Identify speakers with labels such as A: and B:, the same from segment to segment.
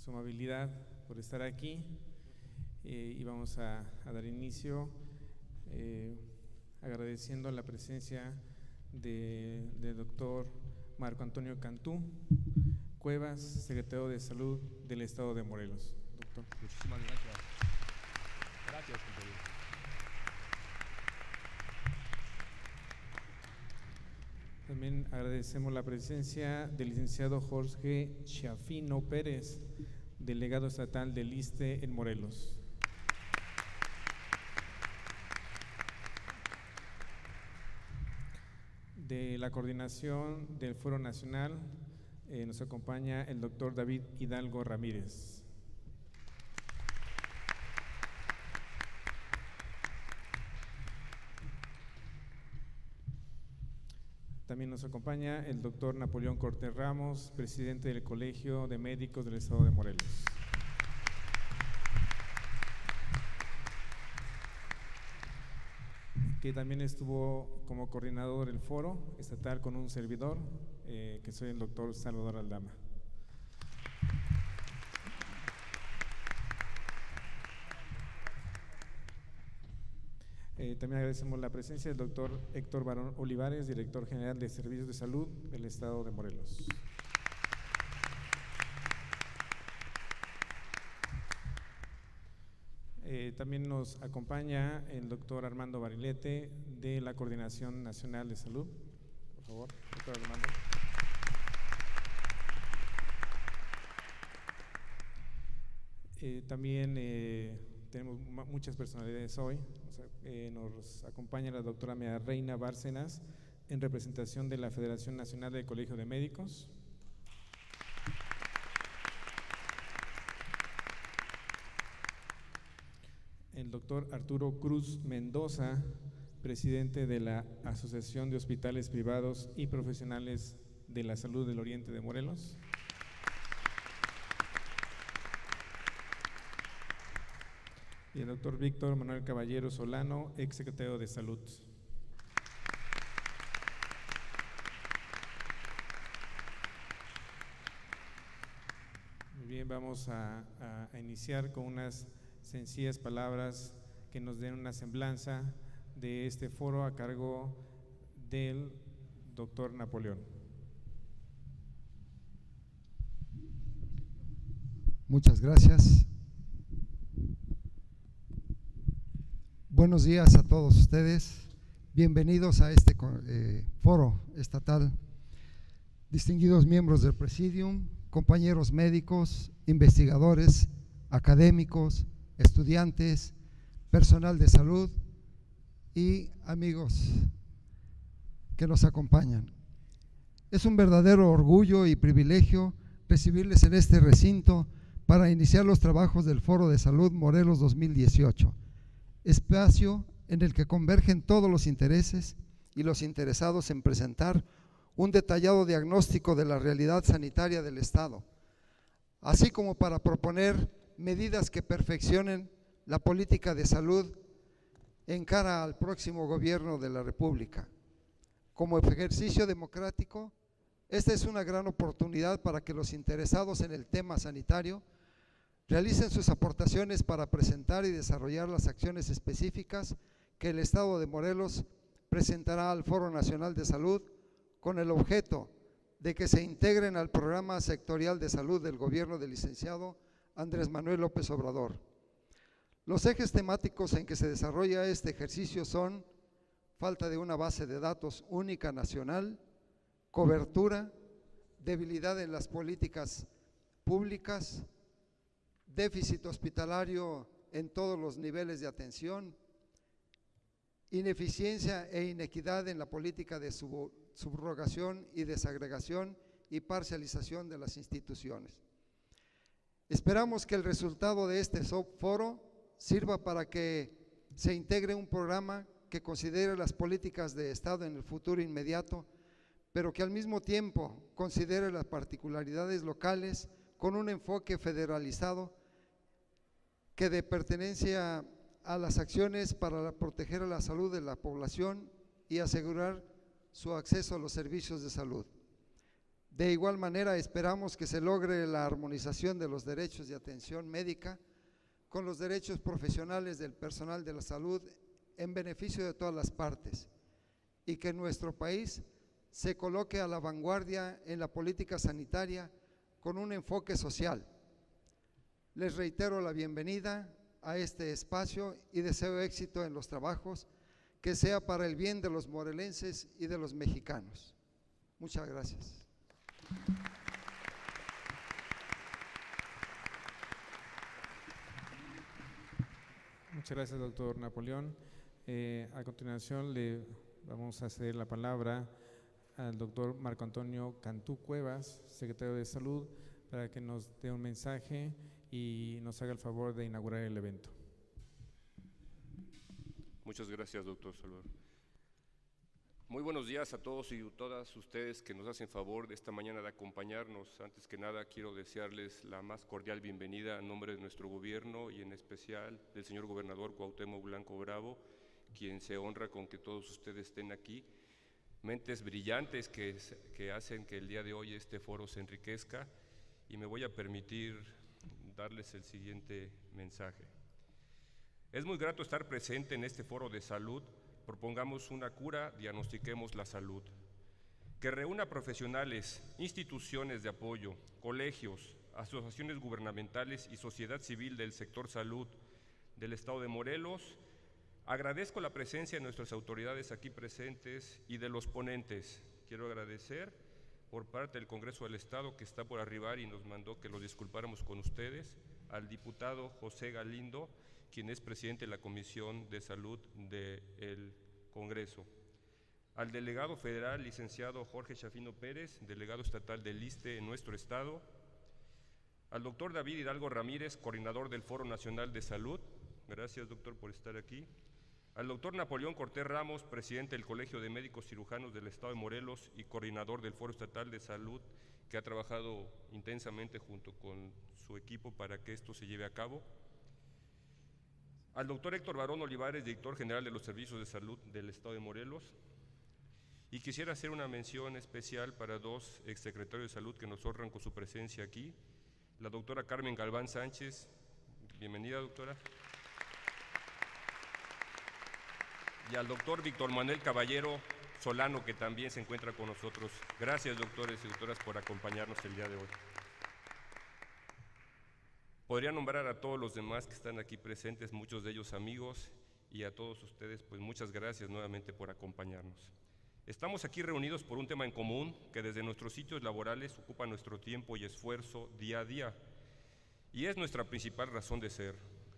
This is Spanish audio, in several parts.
A: su amabilidad por estar aquí y vamos a dar inicio agradeciendo la presencia del doctor Marco Antonio Cantú Cuevas, secretario de Salud del Estado de Morelos. Doctor.
B: Muchísimas gracias. Gracias, compañero.
A: También agradecemos la presencia del licenciado Jorge Chafino Pérez, delegado estatal del ISSSTE en Morelos. De la coordinación del Foro Nacional nos acompaña el doctor David Hidalgo Ramírez. También nos acompaña el doctor Napoleón Cortés Ramos, presidente del Colegio de Médicos del Estado de Morelos. Que también estuvo como coordinador del foro estatal con un servidor, que soy el doctor Salvador Aldama. También agradecemos la presencia del doctor Héctor Barón Olivares, director general de Servicios de Salud del Estado de Morelos. También nos acompaña el doctor Armando Barilete de la Coordinación Nacional de Salud. Por favor, doctor Armando. También tenemos muchas personalidades hoy. Nos acompaña la doctora María Reina Bárcenas en representación de la Federación Nacional del Colegio de Médicos. El doctor Arturo Cruz Mendoza, presidente de la Asociación de Hospitales Privados y Profesionales de la Salud del Oriente de Morelos. Y el doctor Víctor Manuel Caballero Solano, ex secretario de Salud. Muy bien, vamos a iniciar con unas sencillas palabras que nos den una semblanza de este foro a cargo del doctor Napoleón.
C: Muchas gracias. Buenos días a todos ustedes. Bienvenidos a este foro estatal. Distinguidos miembros del Presidium, compañeros médicos, investigadores, académicos, estudiantes, personal de salud y amigos que nos acompañan. Es un verdadero orgullo y privilegio recibirles en este recinto para iniciar los trabajos del Foro de Salud Morelos 2018, espacio en el que convergen todos los intereses y los interesados en presentar un detallado diagnóstico de la realidad sanitaria del Estado, así como para proponer medidas que perfeccionen la política de salud en cara al próximo gobierno de la República. Como ejercicio democrático, esta es una gran oportunidad para que los interesados en el tema sanitario realicen sus aportaciones para presentar y desarrollar las acciones específicas que el Estado de Morelos presentará al Foro Nacional de Salud con el objeto de que se integren al programa sectorial de salud del gobierno del licenciado Andrés Manuel López Obrador. Los ejes temáticos en que se desarrolla este ejercicio son: falta de una base de datos única nacional, cobertura, debilidad en las políticas públicas, déficit hospitalario en todos los niveles de atención, ineficiencia e inequidad en la política de subrogación y desagregación y parcialización de las instituciones. Esperamos que el resultado de este foro sirva para que se integre un programa que considere las políticas de Estado en el futuro inmediato, pero que al mismo tiempo considere las particularidades locales con un enfoque federalizado que dé pertenencia a las acciones para proteger a la salud de la población y asegurar su acceso a los servicios de salud. De igual manera, esperamos que se logre la armonización de los derechos de atención médica con los derechos profesionales del personal de la salud en beneficio de todas las partes y que nuestro país se coloque a la vanguardia en la política sanitaria con un enfoque social. Les reitero la bienvenida a este espacio y deseo éxito en los trabajos, que sea para el bien de los morelenses y de los mexicanos. Muchas gracias.
A: Muchas gracias, doctor Napoleón. A continuación le vamos a ceder la palabra al doctor Marco Antonio Cantú Cuevas, secretario de Salud, para que nos dé un mensaje y nos haga el favor de inaugurar el evento.
D: Muchas gracias, doctor Salvador. Muy buenos días a todos y todas ustedes que nos hacen favor de esta mañana de acompañarnos. Antes que nada quiero desearles la más cordial bienvenida a nombre de nuestro gobierno y en especial del señor gobernador Cuauhtémoc Blanco Bravo, quien se honra con que todos ustedes estén aquí. Mentes brillantes que hacen que el día de hoy este foro se enriquezca, y me voy a permitir darles el siguiente mensaje. Es muy grato estar presente en este foro de salud. Propongamos una cura, diagnostiquemos la salud, que reúna profesionales, instituciones de apoyo, colegios, asociaciones gubernamentales y sociedad civil del sector salud del Estado de Morelos. Agradezco la presencia de nuestras autoridades aquí presentes y de los ponentes. Quiero agradecer por parte del Congreso del Estado, que está por arribar y nos mandó que los disculpáramos con ustedes, al diputado José Galindo, quien es presidente de la Comisión de Salud del Congreso, al delegado federal, licenciado Jorge Chafino Pérez, delegado estatal del ISSSTE en nuestro estado, al doctor David Hidalgo Ramírez, coordinador del Foro Nacional de Salud, gracias doctor por estar aquí, al doctor Napoleón Cortés Ramos, presidente del Colegio de Médicos Cirujanos del Estado de Morelos y coordinador del Foro Estatal de Salud, que ha trabajado intensamente junto con su equipo para que esto se lleve a cabo, al doctor Héctor Barón Olivares, director general de los Servicios de Salud del Estado de Morelos, y quisiera hacer una mención especial para dos exsecretarios de Salud que nos honran con su presencia aquí, la doctora Carmen Galván Sánchez, bienvenida doctora, y al doctor Víctor Manuel Caballero Solano, que también se encuentra con nosotros. Gracias doctores y doctoras por acompañarnos el día de hoy. Podría nombrar a todos los demás que están aquí presentes, muchos de ellos amigos, y a todos ustedes, pues muchas gracias nuevamente por acompañarnos. Estamos aquí reunidos por un tema en común que desde nuestros sitios laborales ocupa nuestro tiempo y esfuerzo día a día, y es nuestra principal razón de ser,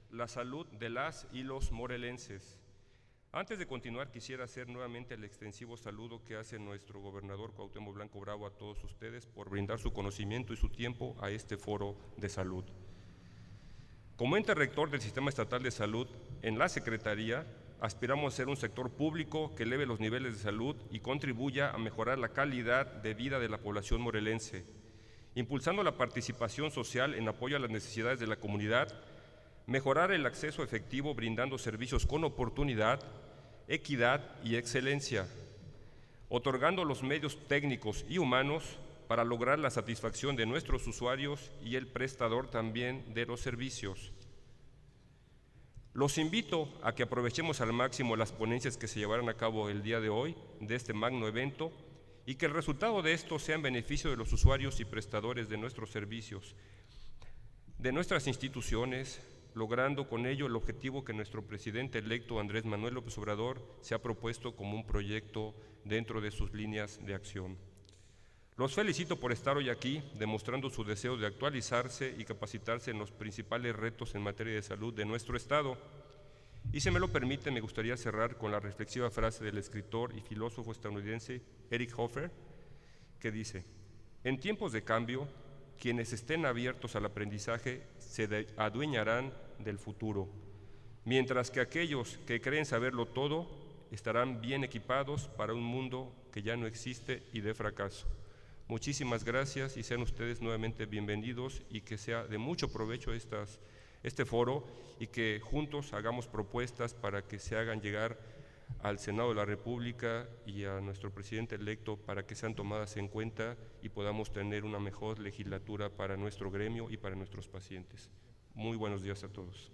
D: la salud de las y los morelenses. Antes de continuar, quisiera hacer nuevamente el extensivo saludo que hace nuestro gobernador Cuauhtémoc Blanco Bravo a todos ustedes por brindar su conocimiento y su tiempo a este foro de salud. Como ente rector del Sistema Estatal de Salud, en la Secretaría aspiramos a ser un sector público que eleve los niveles de salud y contribuya a mejorar la calidad de vida de la población morelense, impulsando la participación social en apoyo a las necesidades de la comunidad, mejorar el acceso efectivo brindando servicios con oportunidad, equidad y excelencia, otorgando los medios técnicos y humanos para lograr la satisfacción de nuestros usuarios y el prestador también de los servicios. Los invito a que aprovechemos al máximo las ponencias que se llevarán a cabo el día de hoy de este magno evento y que el resultado de esto sea en beneficio de los usuarios y prestadores de nuestros servicios, de nuestras instituciones, logrando con ello el objetivo que nuestro presidente electo Andrés Manuel López Obrador se ha propuesto como un proyecto dentro de sus líneas de acción. Los felicito por estar hoy aquí, demostrando su deseo de actualizarse y capacitarse en los principales retos en materia de salud de nuestro Estado. Y si me lo permite, me gustaría cerrar con la reflexiva frase del escritor y filósofo estadounidense Eric Hoffer, que dice: en tiempos de cambio, quienes estén abiertos al aprendizaje se adueñarán del futuro, mientras que aquellos que creen saberlo todo estarán bien equipados para un mundo que ya no existe y de fracaso. Muchísimas gracias y sean ustedes nuevamente bienvenidos y que sea de mucho provecho este foro y que juntos hagamos propuestas para que se hagan llegar al Senado de la República y a nuestro presidente electo para que sean tomadas en cuenta y podamos tener una mejor legislatura para nuestro gremio y para nuestros pacientes. Muy buenos días a todos.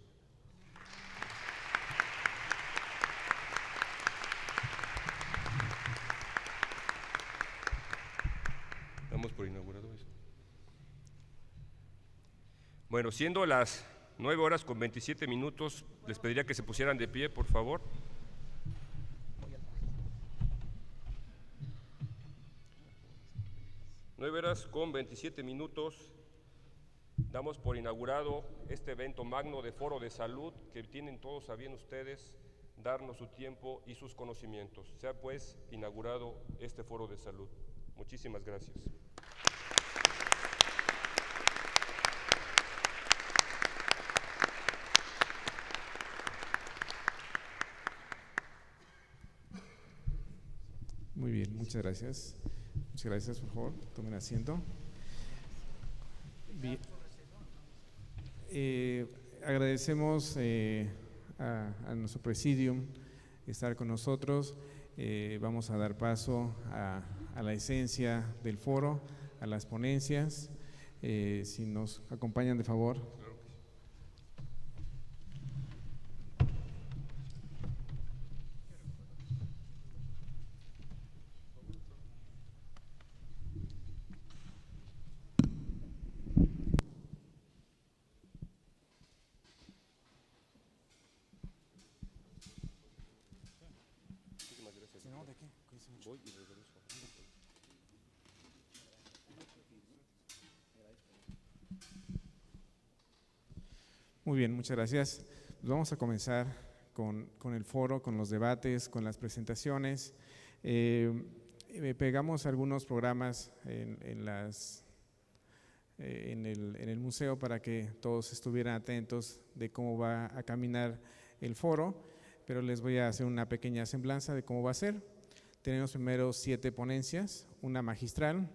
D: Damos por inaugurado eso. Bueno, siendo las 9:27, les pediría que se pusieran de pie, por favor. Nueve horas con 27 minutos, damos por inaugurado este evento magno de Foro de Salud que tienen todos a bien ustedes darnos su tiempo y sus conocimientos. Sea pues inaugurado este Foro de Salud. Muchísimas gracias.
A: Muy bien, muchas gracias. Muchas gracias, por favor, tomen asiento. Bien. Agradecemos a nuestro presidium estar con nosotros. Vamos a dar paso a la esencia del foro, a las ponencias. Si nos acompañan, de favor.
D: Voy y regreso.
A: Muy bien, muchas gracias. Pues vamos a comenzar con el foro, con los debates, con las presentaciones. Pegamos algunos programas en el museo para que todos estuvieran atentos de cómo va a caminar el foro, pero les voy a hacer una pequeña semblanza de cómo va a ser. Tenemos primero 7 ponencias, una magistral,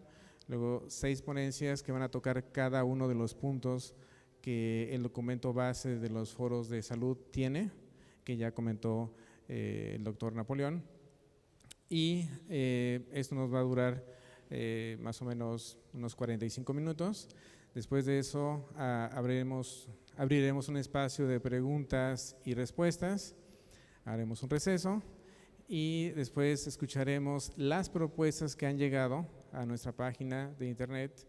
A: luego 6 ponencias que van a tocar cada uno de los puntos que el documento base de los foros de salud tiene, que ya comentó el doctor Napoleón, y esto nos va a durar más o menos unos 45 minutos. Después de eso abriremos un espacio de preguntas y respuestas, haremos un receso y después escucharemos las propuestas que han llegado a nuestra página de internet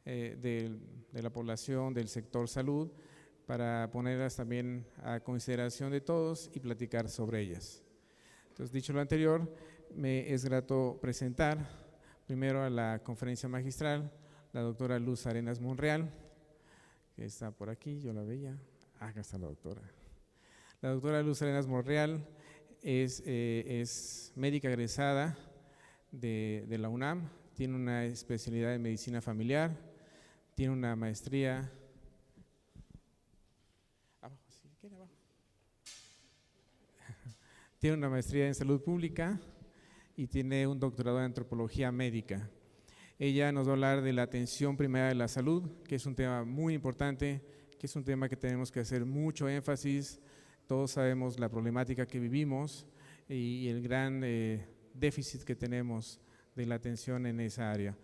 A: de la población del sector salud para ponerlas también a consideración de todos y platicar sobre ellas. Entonces, dicho lo anterior, me es grato presentar primero a la conferencia magistral, la doctora Luz Arenas Monreal, que está por aquí, yo la veía. Acá está la doctora. La doctora Luz Arenas Monreal es médica egresada de la UNAM, tiene una especialidad en medicina familiar, tiene una maestría. Abajo, sí, ¿qué abajo? Tiene una maestría en salud pública y tiene un doctorado en antropología médica. Ella nos va a hablar de la atención primaria de la salud, que es un tema muy importante, que es un tema que tenemos que hacer mucho énfasis. Todos sabemos la problemática que vivimos y el gran déficit que tenemos de la atención en esa área.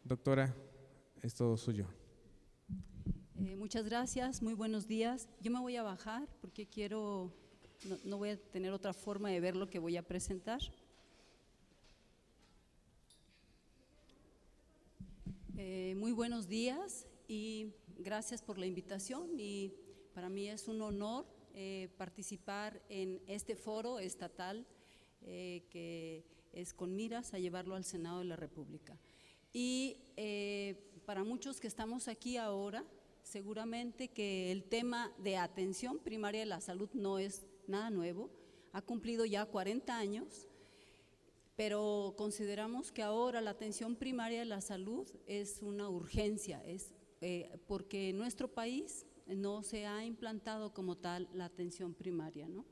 A: Doctora, es todo suyo.
E: Muchas gracias, muy buenos días. Yo me voy a bajar porque no voy a tener otra forma de ver lo que voy a presentar. Muy buenos días y gracias por la invitación, y para mí es un honor participar en este foro estatal que es con miras a llevarlo al Senado de la República. Y para muchos que estamos aquí ahora, seguramente que el tema de atención primaria de la salud no es nada nuevo, ha cumplido ya 40 años, pero consideramos que ahora la atención primaria de la salud es una urgencia, porque en nuestro país no se ha implantado como tal la atención primaria, ¿no?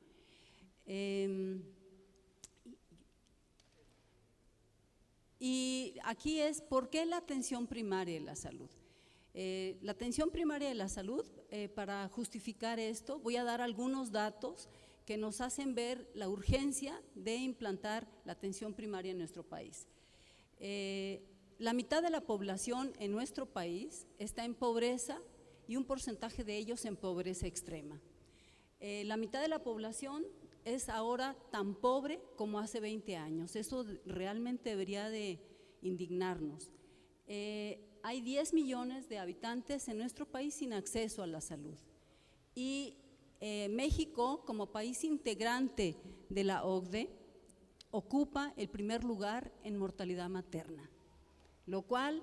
E: Y aquí es, ¿por qué la atención primaria de la salud? La atención primaria de la salud, para justificar esto, voy a dar algunos datos que nos hacen ver la urgencia de implantar la atención primaria en nuestro país. La mitad de la población en nuestro país está en pobreza y un porcentaje de ellos en pobreza extrema. La mitad de la población es ahora tan pobre como hace 20 años. Eso realmente debería de indignarnos. Hay 10 millones de habitantes en nuestro país sin acceso a la salud. Y México, como país integrante de la OCDE, ocupa el primer lugar en mortalidad materna, lo cual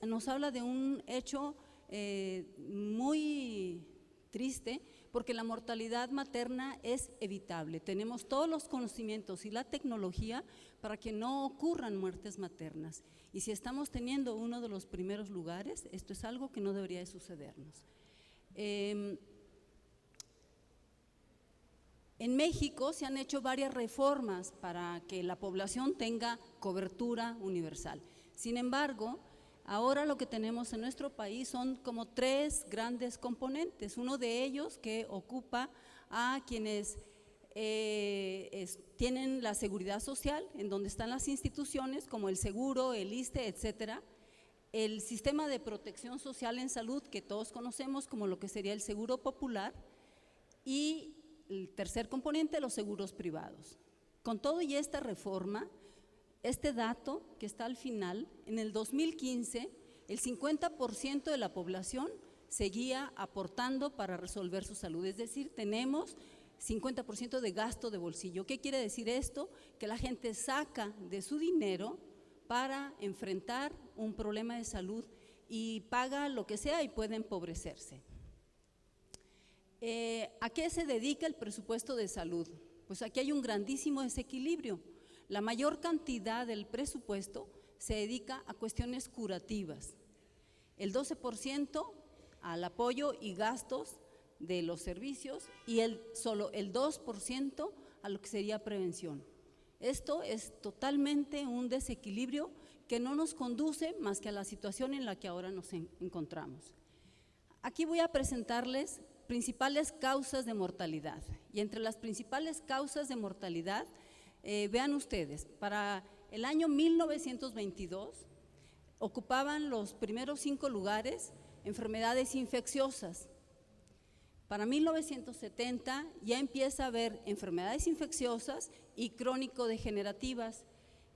E: nos habla de un hecho muy triste, porque la mortalidad materna es evitable. Tenemos todos los conocimientos y la tecnología para que no ocurran muertes maternas. Y si estamos teniendo uno de los primeros lugares, esto es algo que no debería de sucedernos. En México se han hecho varias reformas para que la población tenga cobertura universal. Sin embargo, ahora lo que tenemos en nuestro país son como 3 grandes componentes. Uno de ellos que ocupa a quienes tienen la seguridad social, en donde están las instituciones como el seguro, el ISSSTE, etcétera. El sistema de protección social en salud, que todos conocemos como lo que sería el seguro popular, y el tercer componente, los seguros privados. Con todo y esta reforma, este dato que está al final, en el 2015, el 50% de la población seguía aportando para resolver su salud, es decir, tenemos 50% de gasto de bolsillo. ¿Qué quiere decir esto? Que la gente saca de su dinero para enfrentar un problema de salud y paga lo que sea y puede empobrecerse. ¿A qué se dedica el presupuesto de salud? Pues aquí hay un grandísimo desequilibrio. La mayor cantidad del presupuesto se dedica a cuestiones curativas, el 12% al apoyo y gastos de los servicios y solo el 2% a lo que sería prevención. Esto es totalmente un desequilibrio que no nos conduce más que a la situación en la que ahora nos encontramos. Aquí voy a presentarles principales causas de mortalidad, y entre las principales causas de mortalidad, vean ustedes, para el año 1922 ocupaban los primeros 5 lugares enfermedades infecciosas. Para 1970 ya empieza a haber enfermedades infecciosas y crónico-degenerativas,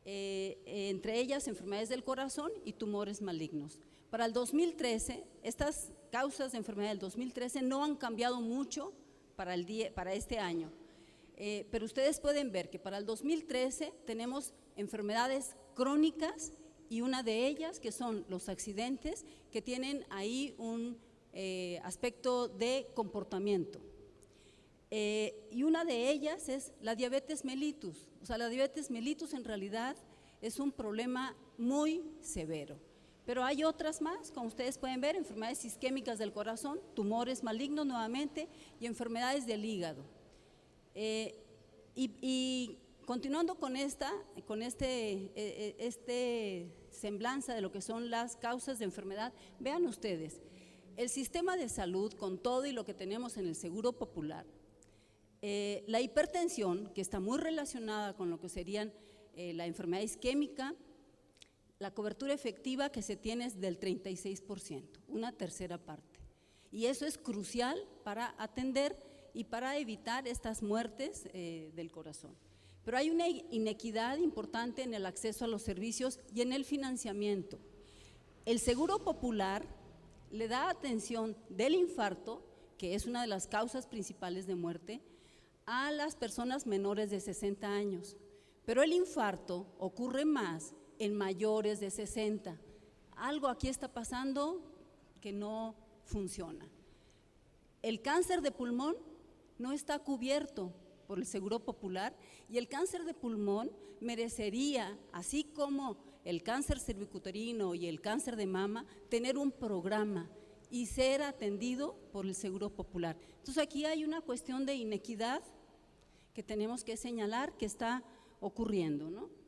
E: entre ellas enfermedades del corazón y tumores malignos. Para el 2013, estas causas de enfermedad del 2013 no han cambiado mucho para este año, pero ustedes pueden ver que para el 2013 tenemos enfermedades crónicas y una de ellas que son los accidentes, que tienen ahí un aspecto de comportamiento. Y una de ellas es la diabetes mellitus. O sea, la diabetes mellitus en realidad es un problema muy severo. Pero hay otras más, como ustedes pueden ver, enfermedades isquémicas del corazón, tumores malignos nuevamente y enfermedades del hígado. Y continuando con este semblanza de lo que son las causas de enfermedad, vean ustedes, el sistema de salud, con todo y lo que tenemos en el Seguro Popular, la hipertensión, que está muy relacionada con lo que serían la enfermedad isquémica, la cobertura efectiva que se tiene es del 36%, una tercera parte. Y eso es crucial para atender y para evitar estas muertes del corazón. Pero hay una inequidad importante en el acceso a los servicios y en el financiamiento. El Seguro Popular le da atención del infarto, que es una de las causas principales de muerte, a las personas menores de 60 años. Pero el infarto ocurre más en mayores de 60. Algo aquí está pasando que no funciona. El cáncer de pulmón no está cubierto por el Seguro Popular y el cáncer de pulmón merecería, así como el cáncer cervicuterino y el cáncer de mama, tener un programa y ser atendido por el Seguro Popular. Entonces aquí hay una cuestión de inequidad que tenemos que señalar que está ocurriendo, ¿no?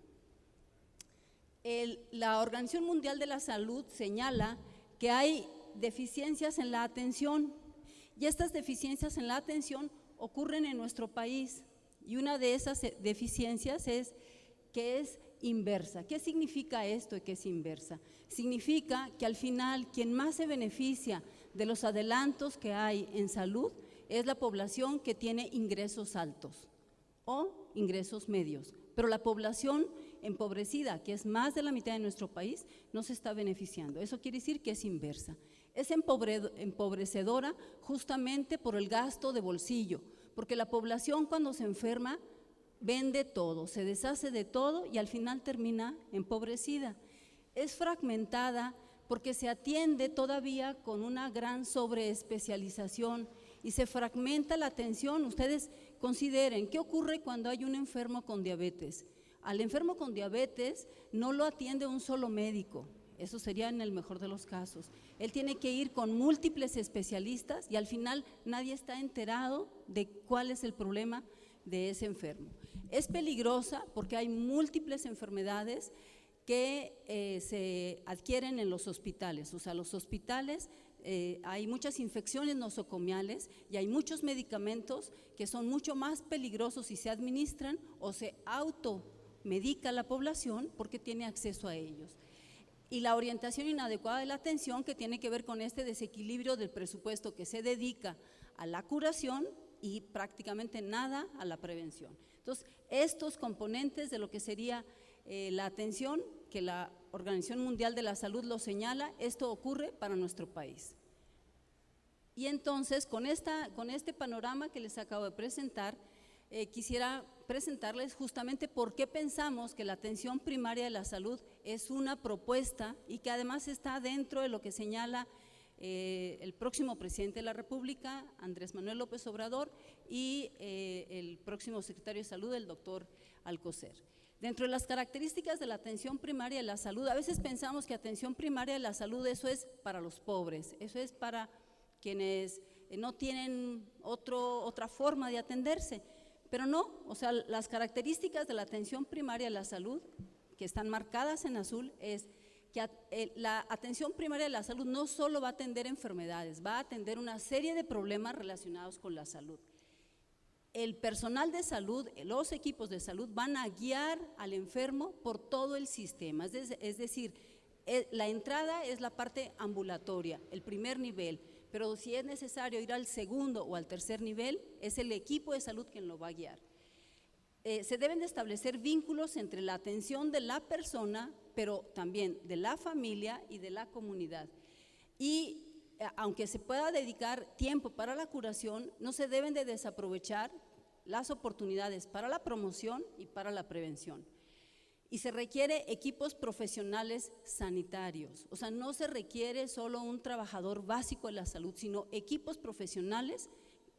E: La Organización Mundial de la Salud señala que hay deficiencias en la atención y estas deficiencias en la atención ocurren en nuestro país y una de esas deficiencias es que es inversa. ¿Qué significa esto de que es inversa? Significa que al final quien más se beneficia de los adelantos que hay en salud es la población que tiene ingresos altos o ingresos medios, pero la población empobrecida, que es más de la mitad de nuestro país, no se está beneficiando. Eso quiere decir que es inversa. Es empobrecedora justamente por el gasto de bolsillo, porque la población cuando se enferma vende todo, se deshace de todo y al final termina empobrecida. Es fragmentada porque se atiende todavía con una gran sobreespecialización y se fragmenta la atención. Ustedes consideren, ¿qué ocurre cuando hay un enfermo con diabetes? Al enfermo con diabetes no lo atiende un solo médico, eso sería en el mejor de los casos. Él tiene que ir con múltiples especialistas y al final nadie está enterado de cuál es el problema de ese enfermo. Es peligrosa porque hay múltiples enfermedades que se adquieren en los hospitales, o sea, los hospitales hay muchas infecciones nosocomiales y hay muchos medicamentos que son mucho más peligrosos si se administran o se automedica la población porque tiene acceso a ellos. Y la orientación inadecuada de la atención, que tiene que ver con este desequilibrio del presupuesto que se dedica a la curación y prácticamente nada a la prevención. Entonces, estos componentes de lo que sería la atención, que la Organización Mundial de la Salud lo señala, esto ocurre para nuestro país. Y entonces, con este panorama que les acabo de presentar, quisiera presentarles justamente por qué pensamos que la atención primaria de la salud es una propuesta y que además está dentro de lo que señala el próximo presidente de la República, Andrés Manuel López Obrador, y el próximo secretario de Salud, el doctor Alcocer. Dentro de las características de la atención primaria de la salud, a veces pensamos que atención primaria de la salud eso es para los pobres, eso es para quienes no tienen otra forma de atenderse, pero no, o sea, las características de la atención primaria de la salud que están marcadas en azul es que la atención primaria de la salud no solo va a atender enfermedades, va a atender una serie de problemas relacionados con la salud. El personal de salud, los equipos de salud van a guiar al enfermo por todo el sistema, es decir, la entrada es la parte ambulatoria, el primer nivel, pero si es necesario ir al segundo o al tercer nivel, es el equipo de salud quien lo va a guiar. Se deben de establecer vínculos entre la atención de la persona, pero también de la familia y de la comunidad. Y aunque se pueda dedicar tiempo para la curación, no se deben de desaprovechar las oportunidades para la promoción y para la prevención. Y se requiere equipos profesionales sanitarios, o sea, no se requiere solo un trabajador básico de la salud, sino equipos profesionales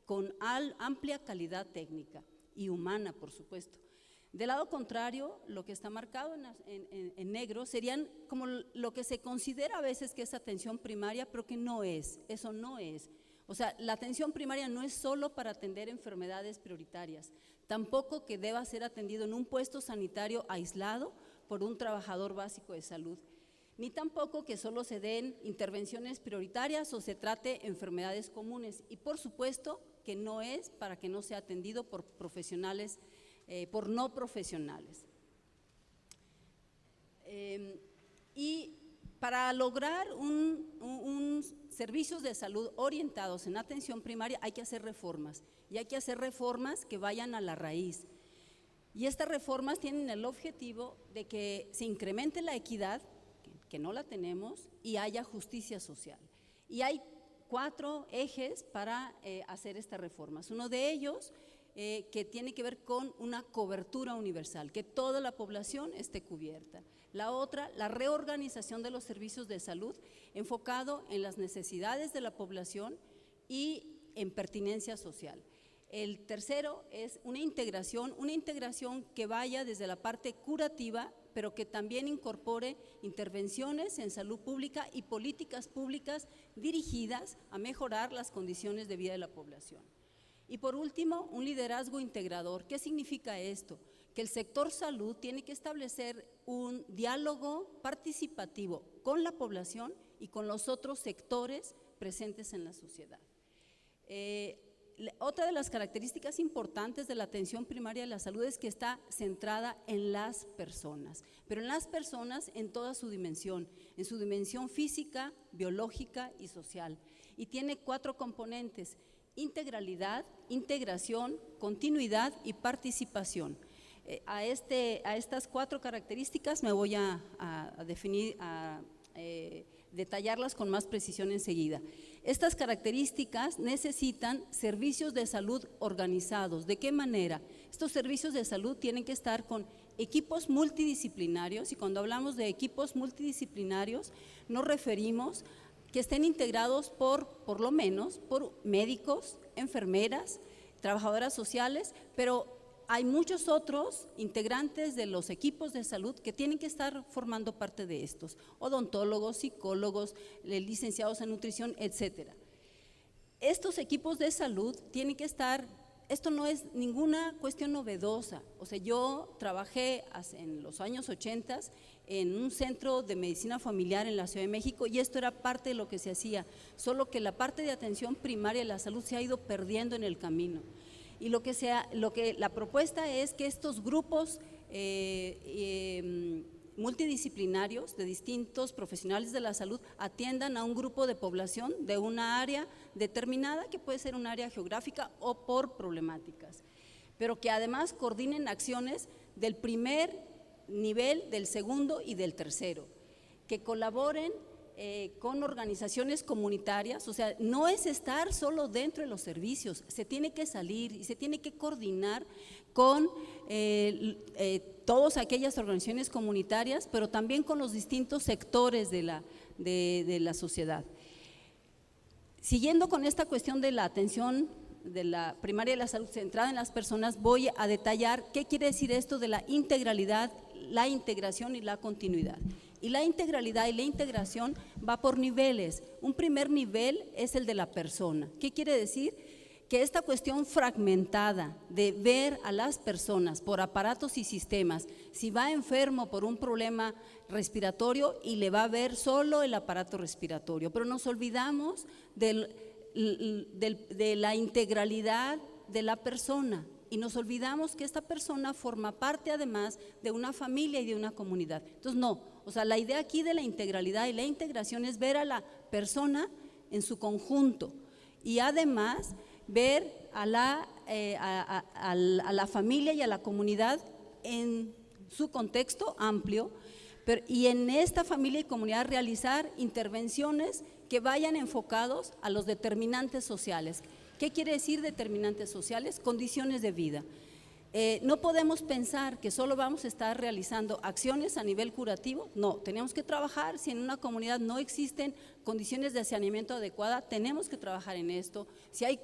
E: con amplia calidad técnica y humana, por supuesto. Del lado contrario, lo que está marcado en negro serían como lo que se considera a veces que es atención primaria, pero que no es, eso no es. O sea, la atención primaria no es solo para atender enfermedades prioritarias, tampoco que deba ser atendido en un puesto sanitario aislado por un trabajador básico de salud, ni tampoco que solo se den intervenciones prioritarias o se trate enfermedades comunes, y por supuesto que no es para que no sea atendido por profesionales, por no profesionales. Y para lograr servicios de salud orientados en atención primaria hay que hacer reformas, y hay que hacer reformas que vayan a la raíz. Y estas reformas tienen el objetivo de que se incremente la equidad, que no la tenemos, y haya justicia social. Y hay 4 ejes para hacer estas reformas. Uno de ellos que tiene que ver con una cobertura universal, que toda la población esté cubierta. La otra, la reorganización de los servicios de salud enfocado en las necesidades de la población y en pertinencia social. El tercero es una integración que vaya desde la parte curativa, pero que también incorpore intervenciones en salud pública y políticas públicas dirigidas a mejorar las condiciones de vida de la población. Y por último, un liderazgo integrador. ¿Qué significa esto? Que el sector salud tiene que establecer un diálogo participativo con la población y con los otros sectores presentes en la sociedad. Otra de las características importantes de la atención primaria de la salud es que está centrada en las personas, pero en las personas en toda su dimensión, en su dimensión física, biológica y social. Y tiene 4 componentes: integralidad, integración, continuidad y participación. A estas 4 características me voy a definir, detallarlas con más precisión enseguida. Estas características necesitan servicios de salud organizados. ¿De qué manera? Estos servicios de salud tienen que estar con equipos multidisciplinarios, y cuando hablamos de equipos multidisciplinarios nos referimos que estén integrados por lo menos por médicos, enfermeras, trabajadoras sociales, pero hay muchos otros integrantes de los equipos de salud que tienen que estar formando parte de estos: odontólogos, psicólogos, licenciados en nutrición, etcétera. Estos equipos de salud tienen que estar, esto no es ninguna cuestión novedosa, o sea, yo trabajé en los años 80 en un centro de medicina familiar en la Ciudad de México, y esto era parte de lo que se hacía, solo que la parte de atención primaria de la salud se ha ido perdiendo en el camino. Y la propuesta es que estos grupos multidisciplinarios de distintos profesionales de la salud atiendan a un grupo de población de una área determinada, que puede ser un área geográfica o por problemáticas, pero que además coordinen acciones del primer nivel, del segundo y del tercero, que colaboren con organizaciones comunitarias. O sea, no es estar solo dentro de los servicios, se tiene que salir y se tiene que coordinar con todas aquellas organizaciones comunitarias, pero también con los distintos sectores de la sociedad. Siguiendo con esta cuestión de la atención de la primaria de la salud centrada en las personas, voy a detallar qué quiere decir esto de la integralidad, la integración y la continuidad. Y la integralidad y la integración va por niveles. Un primer nivel es el de la persona. ¿Qué quiere decir? Que esta cuestión fragmentada de ver a las personas por aparatos y sistemas, si va enfermo por un problema respiratorio y le va a ver solo el aparato respiratorio, pero nos olvidamos de la integralidad de la persona, y nos olvidamos que esta persona forma parte además de una familia y de una comunidad. Entonces no, o sea, la idea aquí de la integralidad y la integración es ver a la persona en su conjunto, y además ver a la familia y a la comunidad en su contexto amplio, y en esta familia y comunidad realizar intervenciones que vayan enfocados a los determinantes sociales. ¿Qué quiere decir determinantes sociales? Condiciones de vida. No podemos pensar que solo vamos a estar realizando acciones a nivel curativo. No, tenemos que trabajar. Si en una comunidad no existen condiciones de saneamiento adecuada, tenemos que trabajar en esto. Si hay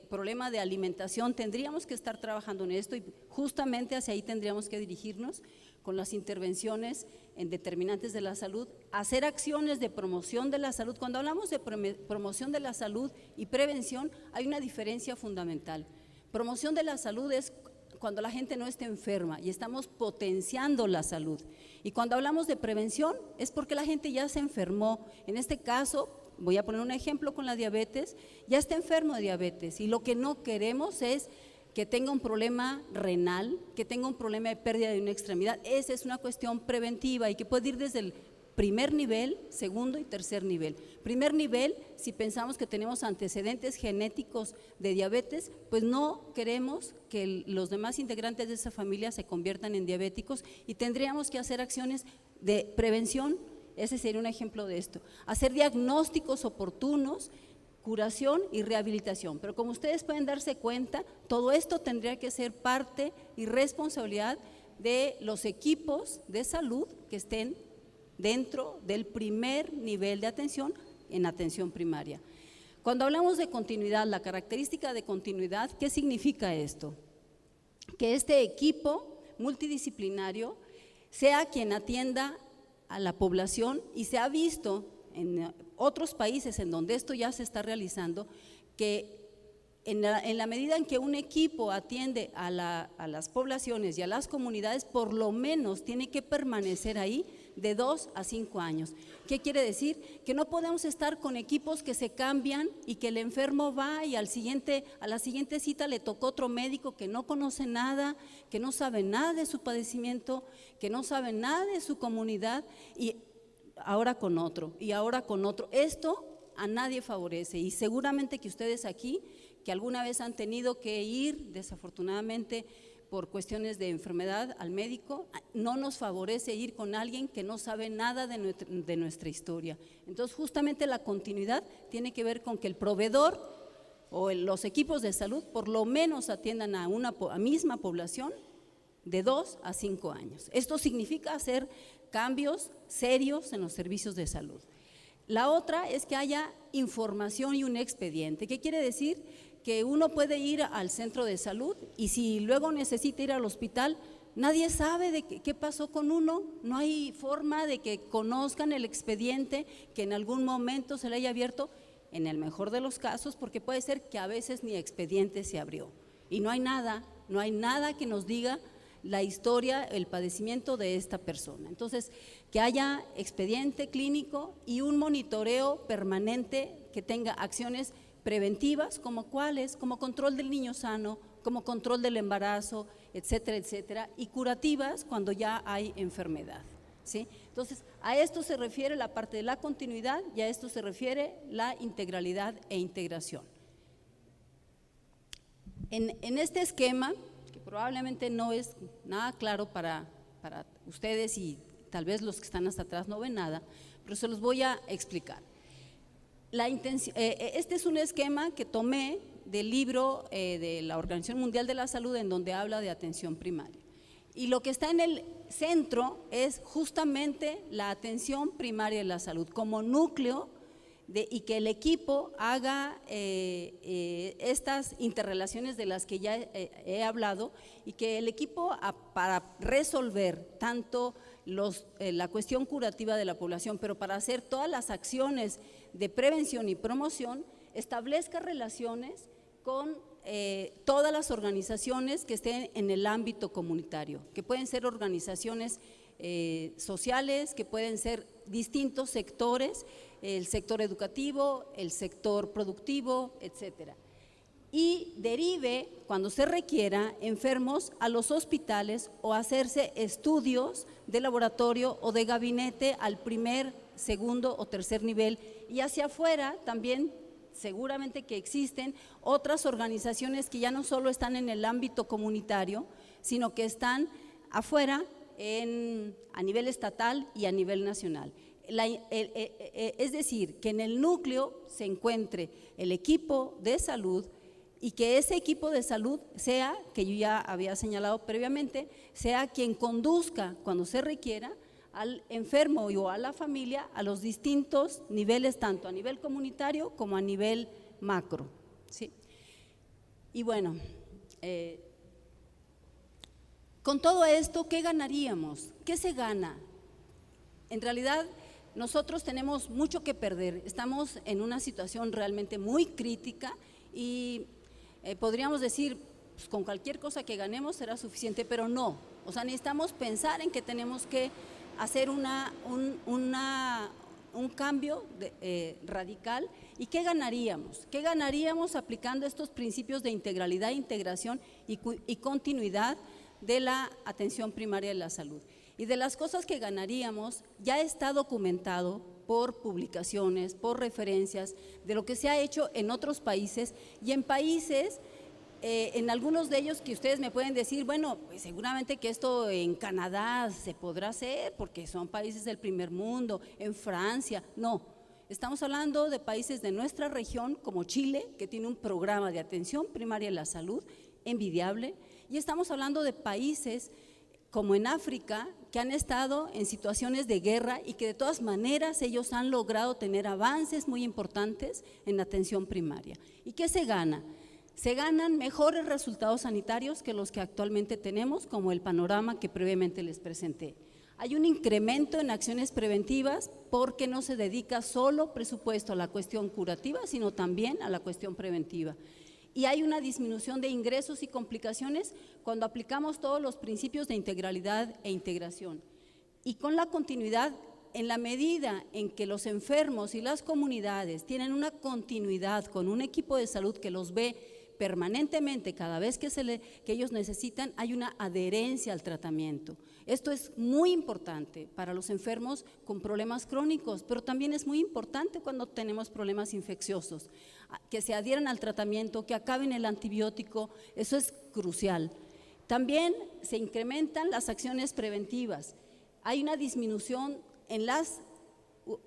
E: problema de alimentación, tendríamos que estar trabajando en esto, y justamente hacia ahí tendríamos que dirigirnos con las intervenciones en determinantes de la salud, hacer acciones de promoción de la salud. Cuando hablamos de promoción de la salud y prevención, hay una diferencia fundamental. Promoción de la salud es cuando la gente no está enferma y estamos potenciando la salud, y cuando hablamos de prevención es porque la gente ya se enfermó. En este caso, voy a poner un ejemplo con la diabetes, ya está enfermo de diabetes, y lo que no queremos es que tenga un problema renal, que tenga un problema de pérdida de una extremidad. Esa es una cuestión preventiva y que puede ir desde el primer nivel, segundo y tercer nivel. Primer nivel, si pensamos que tenemos antecedentes genéticos de diabetes, pues no queremos que los demás integrantes de esa familia se conviertan en diabéticos, y tendríamos que hacer acciones de prevención. Ese sería un ejemplo de esto. Hacer diagnósticos oportunos, curación y rehabilitación. Pero como ustedes pueden darse cuenta, todo esto tendría que ser parte y responsabilidad de los equipos de salud que estén dentro del primer nivel de atención, en atención primaria. Cuando hablamos de continuidad, la característica de continuidad, ¿qué significa esto? Que este equipo multidisciplinario sea quien atienda a la población, y se ha visto en otros países en donde esto ya se está realizando, que en la medida en que un equipo atiende a las poblaciones y a las comunidades, por lo menos tiene que permanecer ahí de 2 a 5 años. ¿Qué quiere decir? Que no podemos estar con equipos que se cambian y que el enfermo va y a la siguiente cita le tocó otro médico que no conoce nada, que no sabe nada de su padecimiento, que no sabe nada de su comunidad, y ahora con otro, y ahora con otro. Esto a nadie favorece, y seguramente que ustedes aquí, que alguna vez han tenido que ir desafortunadamente por cuestiones de enfermedad al médico, no nos favorece ir con alguien que no sabe nada de nuestra historia. Entonces justamente la continuidad tiene que ver con que el proveedor o los equipos de salud por lo menos atiendan a una misma población de 2 a 5 años. Esto significa hacer cambios serios en los servicios de salud. La otra es que haya información y un expediente. ¿Qué quiere decir? Que uno puede ir al centro de salud y si luego necesita ir al hospital, nadie sabe de qué pasó con uno, no hay forma de que conozcan el expediente que en algún momento se le haya abierto, en el mejor de los casos, porque puede ser que a veces ni expediente se abrió y no hay nada que nos diga la historia, el padecimiento de esta persona. Entonces, que haya expediente clínico y un monitoreo permanente que tenga acciones preventivas, como cuáles, como control del niño sano, como control del embarazo, etcétera, etcétera, y curativas cuando ya hay enfermedad, ¿sí? Entonces, a esto se refiere la parte de la continuidad y a esto se refiere la integralidad e integración. En este esquema, que probablemente no es nada claro para ustedes y tal vez los que están hasta atrás no ven nada, pero se los voy a explicar. Este es un esquema que tomé del libro de la Organización Mundial de la Salud, en donde habla de atención primaria. Y lo que está en el centro es justamente la atención primaria de la salud como núcleo y que el equipo haga estas interrelaciones de las que ya he hablado, y que el equipo para resolver tanto la cuestión curativa de la población, pero para hacer todas las acciones de prevención y promoción, establezca relaciones con todas las organizaciones que estén en el ámbito comunitario, que pueden ser organizaciones sociales, que pueden ser distintos sectores, el sector educativo, el sector productivo, etcétera. Y derive, cuando se requiera, enfermos a los hospitales o hacerse estudios de laboratorio o de gabinete al primer, segundo o tercer nivel, y hacia afuera también seguramente que existen otras organizaciones que ya no solo están en el ámbito comunitario, sino que están afuera a nivel estatal y a nivel nacional. Es decir, que en el núcleo se encuentre el equipo de salud y que ese equipo de salud sea, que yo ya había señalado previamente, sea quien conduzca cuando se requiera al enfermo o a la familia a los distintos niveles, tanto a nivel comunitario como a nivel macro, ¿sí? Y bueno, con todo esto, ¿qué ganaríamos? ¿Qué se gana? En realidad, nosotros tenemos mucho que perder, estamos en una situación realmente muy crítica y podríamos decir, pues, con cualquier cosa que ganemos será suficiente, pero no, o sea, necesitamos pensar en que tenemos que hacer un cambio radical. ¿Y qué ganaríamos? ¿Qué ganaríamos aplicando estos principios de integralidad, integración y continuidad de la atención primaria de la salud? Y de las cosas que ganaríamos, ya está documentado por publicaciones, por referencias, de lo que se ha hecho en otros países y en países, en algunos de ellos que ustedes me pueden decir, bueno, pues seguramente que esto en Canadá se podrá hacer porque son países del primer mundo, en Francia, no. Estamos hablando de países de nuestra región como Chile, que tiene un programa de atención primaria de la salud envidiable, y estamos hablando de países como en África, que han estado en situaciones de guerra y que de todas maneras ellos han logrado tener avances muy importantes en atención primaria. ¿Y qué se gana? Se ganan mejores resultados sanitarios que los que actualmente tenemos, como el panorama que previamente les presenté. Hay un incremento en acciones preventivas porque no se dedica solo presupuesto a la cuestión curativa, sino también a la cuestión preventiva. Y hay una disminución de ingresos y complicaciones cuando aplicamos todos los principios de integralidad e integración. y con la continuidad, en la medida en que los enfermos y las comunidades tienen una continuidad con un equipo de salud que los ve permanentemente, cada vez que ellos necesitan, hay una adherencia al tratamiento. Esto es muy importante para los enfermos con problemas crónicos, pero también es muy importante cuando tenemos problemas infecciosos, que se adhieran al tratamiento, que acaben el antibiótico, eso es crucial. También se incrementan las acciones preventivas, hay una disminución en las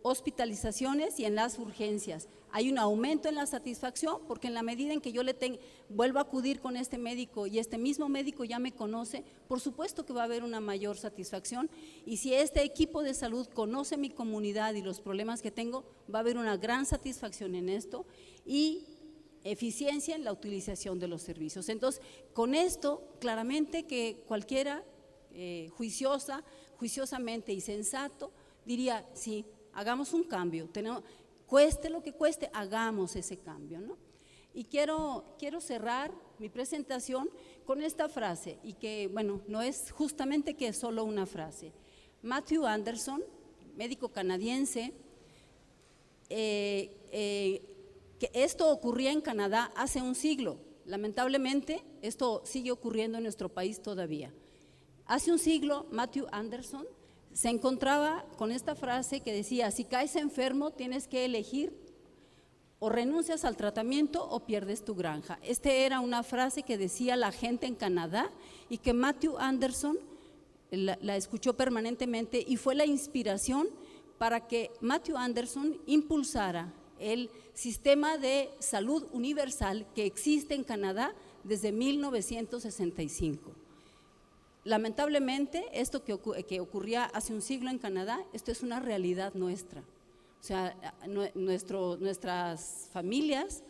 E: hospitalizaciones y en las urgencias. Hay un aumento en la satisfacción porque en la medida en que yo vuelvo a acudir con este médico y este mismo médico ya me conoce, por supuesto que va a haber una mayor satisfacción, y si este equipo de salud conoce mi comunidad y los problemas que tengo, va a haber una gran satisfacción en esto y eficiencia en la utilización de los servicios. Entonces, con esto, claramente que cualquiera juiciosamente y sensato diría, sí, hagamos un cambio, cueste lo que cueste, hagamos ese cambio, ¿no? Y quiero cerrar mi presentación con esta frase, y que, bueno, no es justamente que es solo una frase. Matthew Anderson, médico canadiense, que esto ocurría en Canadá hace un siglo, lamentablemente esto sigue ocurriendo en nuestro país todavía. Hace un siglo, Matthew Anderson se encontraba con esta frase que decía, si caes enfermo tienes que elegir o renuncias al tratamiento o pierdes tu granja. Esta era una frase que decía la gente en Canadá y que Matthew Anderson la escuchó permanentemente, y fue la inspiración para que Matthew Anderson impulsara el sistema de salud universal que existe en Canadá desde 1965. Lamentablemente, esto que ocurría hace un siglo en Canadá, esto es una realidad nuestra. O sea, nuestras familias,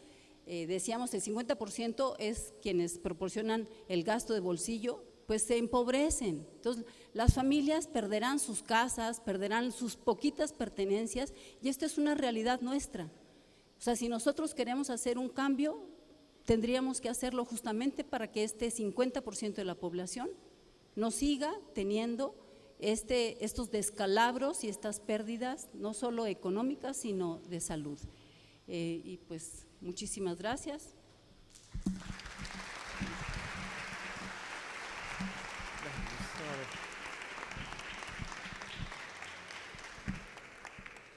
E: decíamos el 50% es quienes proporcionan el gasto de bolsillo, pues se empobrecen. Entonces, las familias perderán sus casas, perderán sus poquitas pertenencias, y esto es una realidad nuestra. O sea, si nosotros queremos hacer un cambio, tendríamos que hacerlo justamente para que este 50% de la población no siga teniendo estos descalabros y estas pérdidas, no solo económicas, sino de salud. Y pues muchísimas gracias.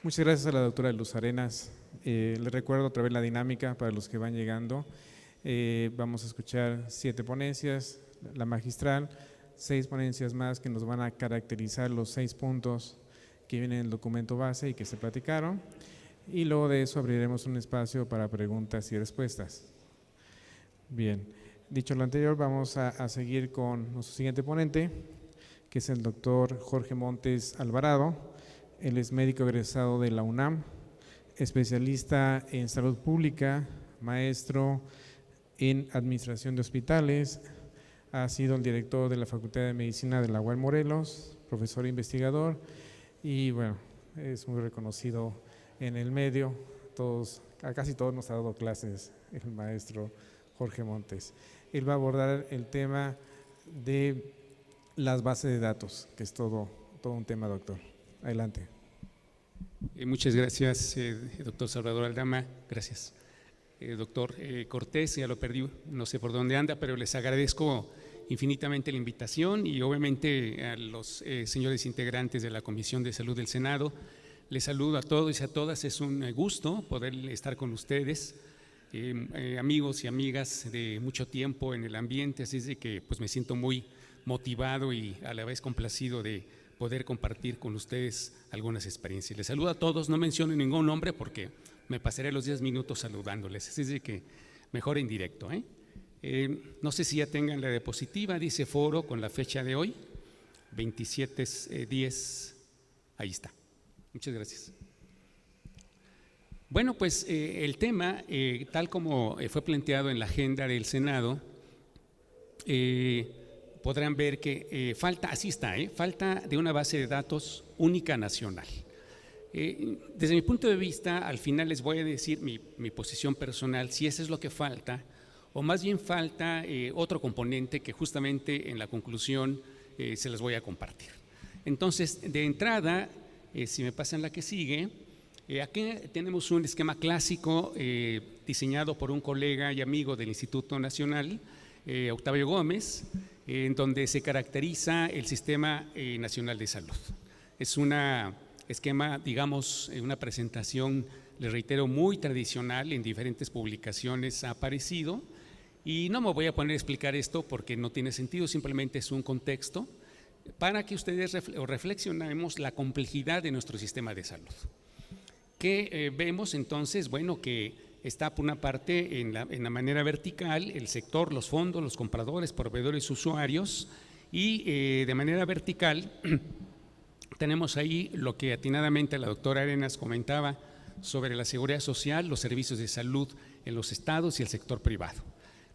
A: Muchas gracias a la doctora Luz Arenas. Les recuerdo otra vez la dinámica para los que van llegando. Vamos a escuchar 7 ponencias, la magistral, 6 ponencias más que nos van a caracterizar los 6 puntos que vienen en el documento base y que se platicaron, y luego de eso abriremos un espacio para preguntas y respuestas. Bien, dicho lo anterior, vamos a seguir con nuestro siguiente ponente, que es el doctor Jorge Montes Alvarado. Él es médico egresado de la UNAM, especialista en salud pública, maestro en administración de hospitales. Ha sido el director de la Facultad de Medicina de la UAM Morelos, profesor e investigador, y bueno, es muy reconocido en el medio. A casi todos nos ha dado clases el maestro Jorge Montes. Él va a abordar el tema de las bases de datos, que es todo un tema, doctor. Adelante.
F: Muchas gracias, doctor Salvador Aldama. Gracias. Doctor Cortés, ya lo perdí, no sé por dónde anda, pero les agradezco infinitamente la invitación, y obviamente a los señores integrantes de la Comisión de Salud del Senado. Les saludo a todos y a todas, es un gusto poder estar con ustedes, amigos y amigas de mucho tiempo en el ambiente, así es de que pues me siento muy motivado y a la vez complacido de poder compartir con ustedes algunas experiencias. Les saludo a todos, no menciono ningún nombre porque me pasaré los 10 minutos saludándoles, así es de que mejor en directo. No sé si ya tengan la diapositiva, dice foro con la fecha de hoy, 27/10, ahí está. Muchas gracias. Bueno, pues el tema, tal como fue planteado en la agenda del Senado, podrán ver que falta, así está, falta de una base de datos única nacional. Desde mi punto de vista, al final les voy a decir mi posición personal, si eso es lo que falta, o más bien falta otro componente que justamente en la conclusión se les voy a compartir. Entonces, de entrada, si me pasan la que sigue, aquí tenemos un esquema clásico diseñado por un colega y amigo del Instituto Nacional, Octavio Gómez, en donde se caracteriza el Sistema Nacional de Salud. Es un esquema, digamos, una presentación, le reitero, muy tradicional, en diferentes publicaciones ha aparecido, y no me voy a poner a explicar esto porque no tiene sentido, simplemente es un contexto para que ustedes reflexionemos la complejidad de nuestro sistema de salud. Que vemos entonces, bueno, que está por una parte en la manera vertical el sector, los fondos, los compradores, proveedores, usuarios, y de manera vertical tenemos ahí lo que atinadamente la doctora Arenas comentaba sobre la seguridad social, los servicios de salud en los estados y el sector privado.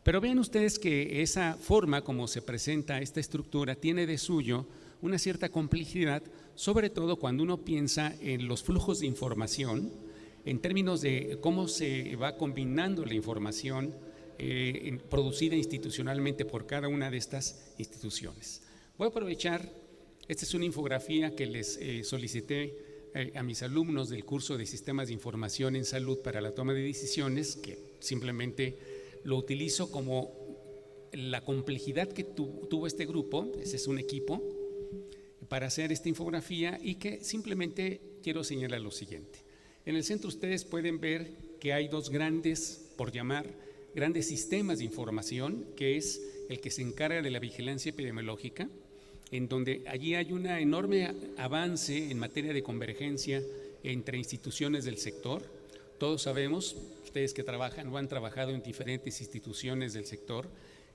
F: Pero vean ustedes que esa forma como se presenta esta estructura tiene de suyo una cierta complejidad, sobre todo cuando uno piensa en los flujos de información, en términos de cómo se va combinando la información producida institucionalmente por cada una de estas instituciones. Voy a aprovechar, esta es una infografía que les solicité a mis alumnos del curso de Sistemas de Información en Salud para la toma de decisiones, que simplemente lo utilizo como la complejidad que tuvo este grupo, ese es un equipo, para hacer esta infografía, y que simplemente quiero señalar lo siguiente. En el centro ustedes pueden ver que hay dos grandes, por llamar, grandes sistemas de información, que es el que se encarga de la vigilancia epidemiológica, en donde allí hay un enorme avance en materia de convergencia entre instituciones del sector. Todos sabemos, ustedes que trabajan o han trabajado en diferentes instituciones del sector,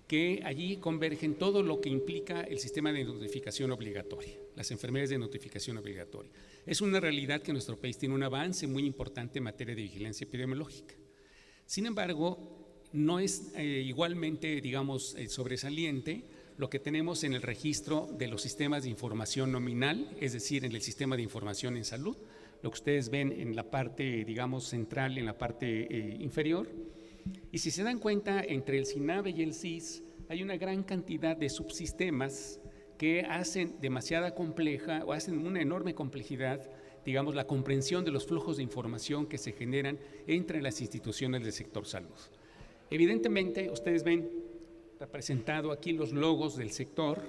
F: que allí convergen todo lo que implica el sistema de notificación obligatoria, las enfermedades de notificación obligatoria. Es una realidad que nuestro país tiene un avance muy importante en materia de vigilancia epidemiológica. Sin embargo, no es igualmente, digamos, sobresaliente lo que tenemos en el registro de los sistemas de información nominal, es decir, en el sistema de información en salud, lo que ustedes ven en la parte, digamos, central, en la parte inferior. Y si se dan cuenta, entre el SINAVE y el SIS hay una gran cantidad de subsistemas que hacen demasiada compleja o hacen una enorme complejidad, digamos, la comprensión de los flujos de información que se generan entre las instituciones del sector salud. Evidentemente, ustedes ven representado aquí los logos del sector,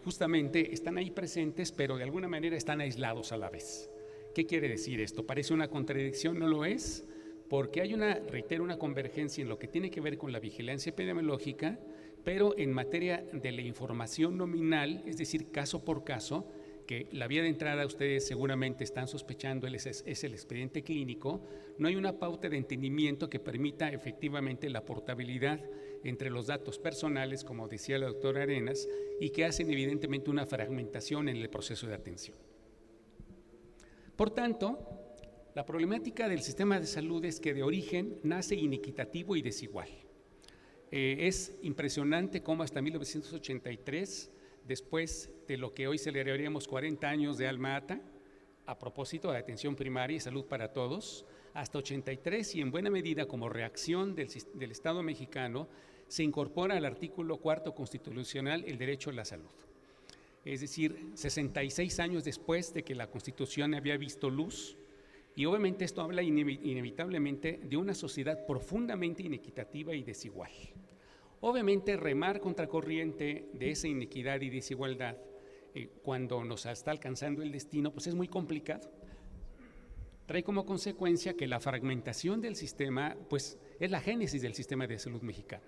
F: justamente están ahí presentes, pero de alguna manera están aislados a la vez. ¿Qué quiere decir esto? ¿Parece una contradicción? No lo es, porque hay reitero, una convergencia en lo que tiene que ver con la vigilancia epidemiológica, pero en materia de la información nominal, es decir, caso por caso, que la vía de entrada ustedes seguramente están sospechando es el expediente clínico, no hay una pauta de entendimiento que permita efectivamente la portabilidad entre los datos personales, como decía la doctora Arenas, y que hacen evidentemente una fragmentación en el proceso de atención. Por tanto, la problemática del sistema de salud es que de origen nace inequitativo y desigual. Es impresionante cómo hasta 1983, después de lo que hoy celebraríamos 40 años de Alma Ata, a propósito de atención primaria y salud para todos, hasta 83 y en buena medida como reacción del Estado mexicano, se incorpora al artículo 4 constitucional el derecho a la salud. Es decir, 66 años después de que la Constitución había visto luz, y obviamente esto habla inevitablemente de una sociedad profundamente inequitativa y desigual. Obviamente remar contracorriente de esa inequidad y desigualdad cuando nos está alcanzando el destino, pues es muy complicado. Trae como consecuencia que la fragmentación del sistema, pues es la génesis del sistema de salud mexicano.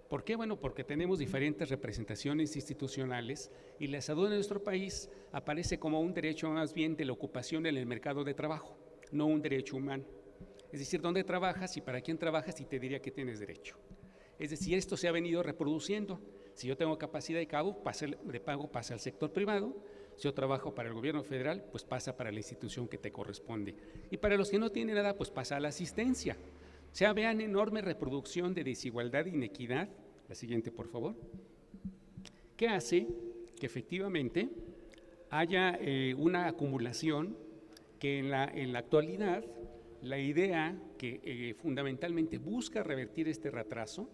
F: ¿Por qué? Bueno, porque tenemos diferentes representaciones institucionales y la salud en nuestro país aparece como un derecho más bien de la ocupación en el mercado de trabajo, no un derecho humano. Es decir, ¿dónde trabajas y para quién trabajas? Y te diría que tienes derecho. Es decir, esto se ha venido reproduciendo. Si yo tengo capacidad de pago, pasa al sector privado. Si yo trabajo para el gobierno federal, pues pasa para la institución que te corresponde. Y para los que no tienen nada, pues pasa a la asistencia. O sea, vean enorme reproducción de desigualdad e inequidad. La siguiente, por favor. ¿Qué hace que efectivamente haya una acumulación que en la actualidad la idea que fundamentalmente busca revertir este retraso,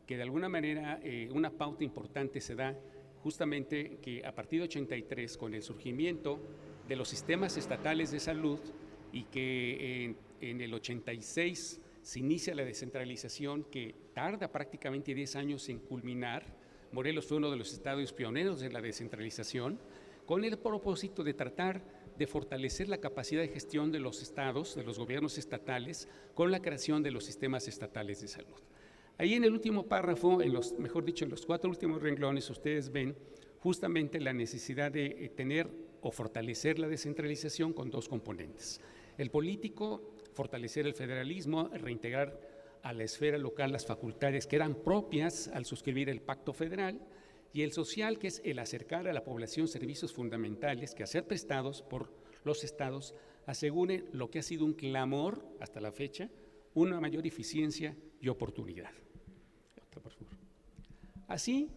F: que de alguna manera una pauta importante se da justamente que a partir de 83, con el surgimiento de los sistemas estatales de salud y que en el 86 se inicia la descentralización que tarda prácticamente 10 años en culminar. Morelos fue uno de los estados pioneros de la descentralización, con el propósito de tratar de fortalecer la capacidad de gestión de los estados, de los gobiernos estatales, con la creación de los sistemas estatales de salud. Ahí en el último párrafo, en los 4 últimos renglones, ustedes ven justamente la necesidad de tener o fortalecer la descentralización con 2 componentes. El político, fortalecer el federalismo, reintegrar a la esfera local las facultades que eran propias al suscribir el Pacto Federal, y el social, que es el acercar a la población servicios fundamentales que, a ser prestados por los estados, aseguren lo que ha sido un clamor hasta la fecha, una mayor eficiencia y oportunidad. Por favor. Así,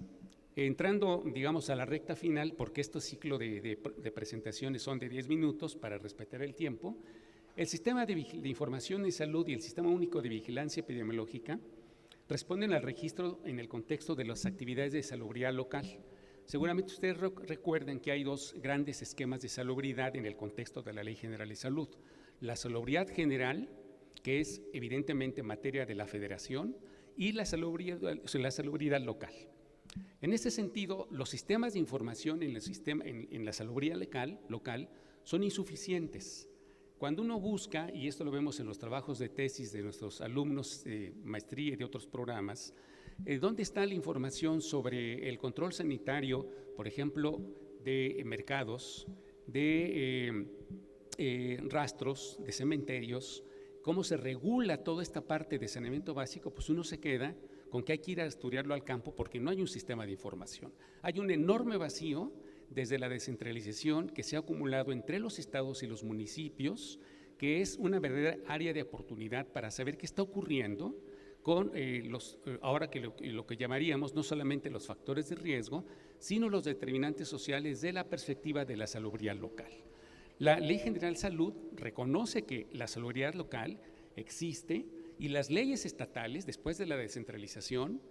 F: entrando, digamos, a la recta final, porque este ciclo de presentaciones son de 10 minutos para respetar el tiempo, el sistema de información en salud y el sistema único de vigilancia epidemiológica responden al registro en el contexto de las actividades de salubridad local. Seguramente ustedes recuerden que hay 2 grandes esquemas de salubridad en el contexto de la Ley General de Salud. La salubridad general, que es evidentemente materia de la Federación, y la salubridad local. En este sentido, los sistemas de información en la salubridad local son insuficientes. Cuando uno busca, y esto lo vemos en los trabajos de tesis de nuestros alumnos de maestría y de otros programas, ¿dónde está la información sobre el control sanitario, por ejemplo, de mercados, de rastros, de cementerios? ¿Cómo se regula toda esta parte de saneamiento básico? Pues uno se queda con que hay que ir a estudiarlo al campo porque no hay un sistema de información. Hay un enorme vacío desde la descentralización que se ha acumulado entre los estados y los municipios, que es una verdadera área de oportunidad para saber qué está ocurriendo con ahora que lo que llamaríamos no solamente los factores de riesgo, sino los determinantes sociales de la perspectiva de la salubridad local. La Ley General de Salud reconoce que la salubridad local existe y las leyes estatales, después de la descentralización,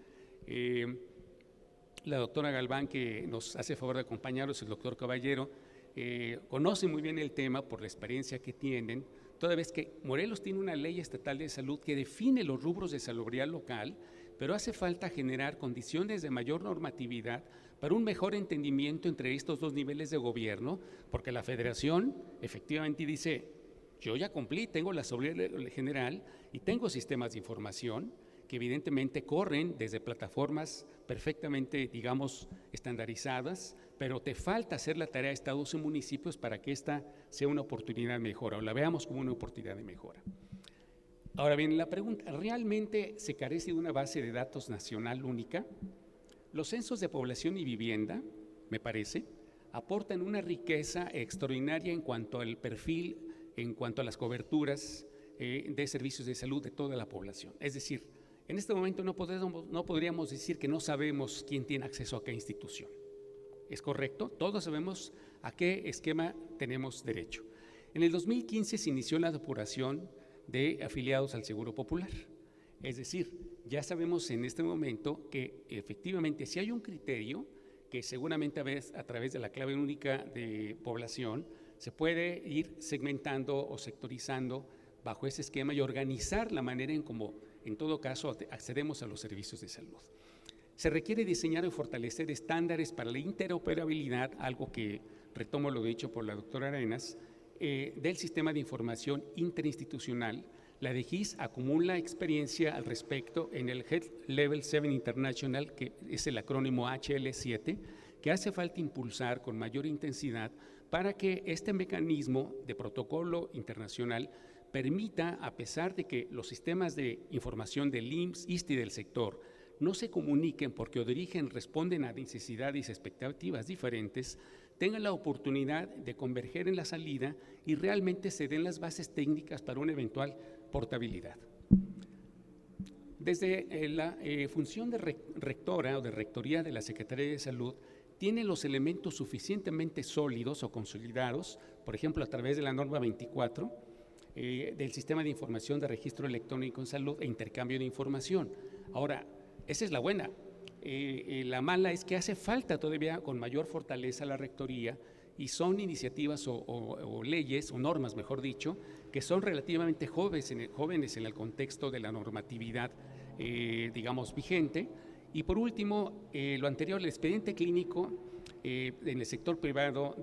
F: la doctora Galván, que nos hace favor de acompañarnos, el doctor Caballero, conoce muy bien el tema por la experiencia que tienen, toda vez que Morelos tiene una ley estatal de salud que define los rubros de salubridad local, pero hace falta generar condiciones de mayor normatividad para un mejor entendimiento entre estos 2 niveles de gobierno, porque la Federación efectivamente dice, yo ya cumplí, tengo la salubridad general y tengo sistemas de información que evidentemente corren desde plataformas perfectamente, digamos, estandarizadas, pero te falta hacer la tarea de estados y municipios para que esta sea una oportunidad de mejora, o la veamos como una oportunidad de mejora. Ahora bien, la pregunta, ¿realmente se carece de una base de datos nacional única? Los censos de población y vivienda, me parece, aportan una riqueza extraordinaria en cuanto al perfil, en cuanto a las coberturas de servicios de salud de toda la población. Es decir, en este momento no podríamos decir que no sabemos quién tiene acceso a qué institución. ¿Es correcto? Todos sabemos a qué esquema tenemos derecho. En el 2015 se inició la depuración de afiliados al Seguro Popular. Es decir, ya sabemos en este momento que efectivamente si hay un criterio que seguramente a través de la clave única de población se puede ir segmentando o sectorizando bajo ese esquema y organizar la manera en cómo, en todo caso, accedemos a los servicios de salud. Se requiere diseñar y fortalecer estándares para la interoperabilidad, algo que retomo lo dicho por la doctora Arenas, del sistema de información interinstitucional. La DGIS acumula experiencia al respecto en el Health Level 7 International, que es el acrónimo HL7, que hace falta impulsar con mayor intensidad para que este mecanismo de protocolo internacional permita, a pesar de que los sistemas de información del IMSS, ISSSTE y del sector no se comuniquen porque de origen responden a necesidades y expectativas diferentes, tengan la oportunidad de converger en la salida y realmente se den las bases técnicas para una eventual portabilidad. Desde la función de rectora o de rectoría de la Secretaría de Salud, tiene los elementos suficientemente sólidos o consolidados, por ejemplo, a través de la norma 24, del Sistema de Información de Registro Electrónico en Salud e Intercambio de Información. Ahora, esa es la buena. La mala es que hace falta todavía con mayor fortaleza la rectoría, y son iniciativas o leyes, o normas, mejor dicho, que son relativamente jóvenes en el contexto de la normatividad, digamos, vigente. Y por último, lo anterior, el expediente clínico en el sector privado,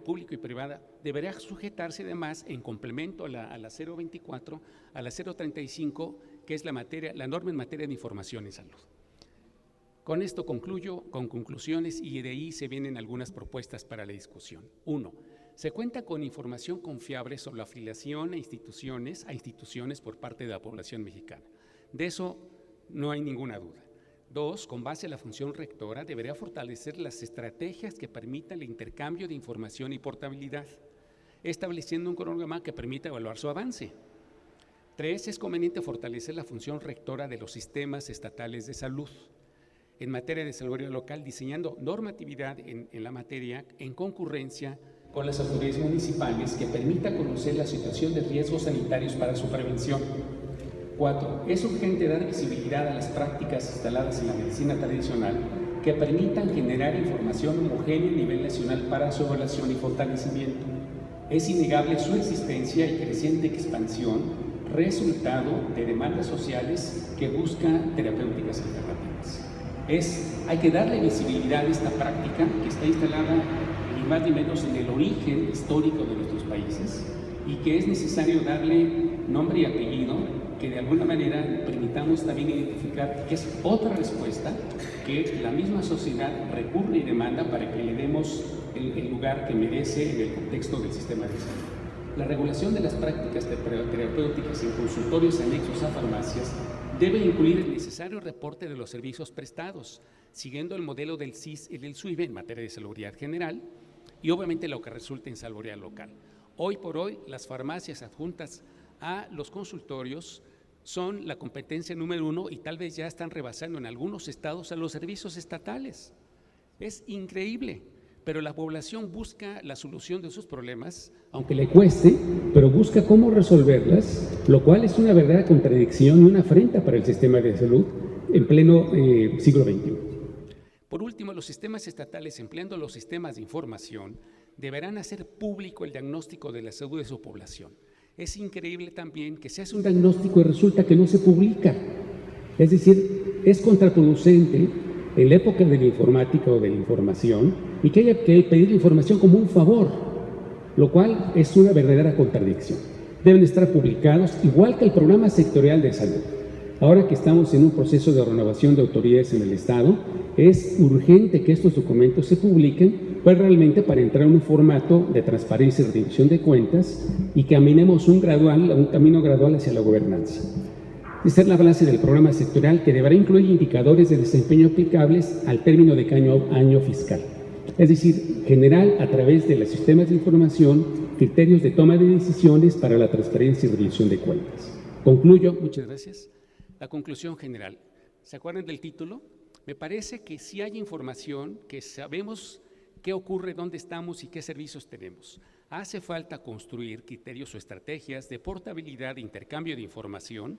F: público y privada, deberá sujetarse además en complemento a la 024, a la 035, que es la norma en materia de información en salud. Con esto concluyo con conclusiones, y de ahí se vienen algunas propuestas para la discusión. 1. Se cuenta con información confiable sobre la afiliación a instituciones por parte de la población mexicana. De eso no hay ninguna duda. 2. Con base a la función rectora, deberá fortalecer las estrategias que permitan el intercambio de información y portabilidad, estableciendo un cronograma que permita evaluar su avance. 3. Es conveniente fortalecer la función rectora de los sistemas estatales de salud en materia de salud local, diseñando normatividad en la materia en concurrencia con las autoridades municipales que permita conocer la situación de riesgos sanitarios para su prevención. 4. Es urgente dar visibilidad a las prácticas instaladas en la medicina tradicional que permitan generar información homogénea a nivel nacional para su evaluación y fortalecimiento. Es innegable su existencia y creciente expansión, resultado de demandas sociales que buscan terapéuticas alternativas. Hay que darle visibilidad a esta práctica que está instalada ni más ni menos en el origen histórico de nuestros países, y que es necesario darle nombre y apellido, que de alguna manera permitamos también identificar que es otra respuesta que la misma sociedad recurre y demanda para que le demos el lugar que merece en el contexto del sistema de salud. La regulación de las prácticas terapéuticas en consultorios anexos a farmacias debe incluir el necesario reporte de los servicios prestados, siguiendo el modelo del SIS y del SUIBE en materia de salubridad general, y obviamente lo que resulte en salubridad local. Hoy por hoy, las farmacias adjuntas a los consultorios son la competencia número 1, y tal vez ya están rebasando en algunos estados a los servicios estatales. Es increíble, pero la población busca la solución de sus problemas, aunque le cueste, pero busca cómo resolverlas, lo cual es una verdadera contradicción y una afrenta para el sistema de salud en pleno siglo XXI. Por último, los sistemas estatales, empleando los sistemas de información, deberán hacer público el diagnóstico de la salud de su población. Es increíble también que se hace un diagnóstico y resulta que no se publica. Es decir, es contraproducente en la época de la informática o de la información, y que haya que pedir información como un favor, lo cual es una verdadera contradicción. Deben estar publicados, igual que el programa sectorial de salud. Ahora que estamos en un proceso de renovación de autoridades en el Estado, es urgente que estos documentos se publiquen, pues realmente para entrar en un formato de transparencia y rendición de cuentas, y que caminemos un camino gradual hacia la gobernanza. Esta es la base del programa sectorial, que deberá incluir indicadores de desempeño aplicables al término de cada año fiscal. Es decir, generar a través de los sistemas de información criterios de toma de decisiones para la transparencia y rendición de cuentas. Concluyo. Muchas gracias. La conclusión general. ¿Se acuerdan del título? Me parece que sí hay información, que sabemos qué ocurre, dónde estamos y qué servicios tenemos. Hace falta construir criterios o estrategias de portabilidad, de intercambio de información,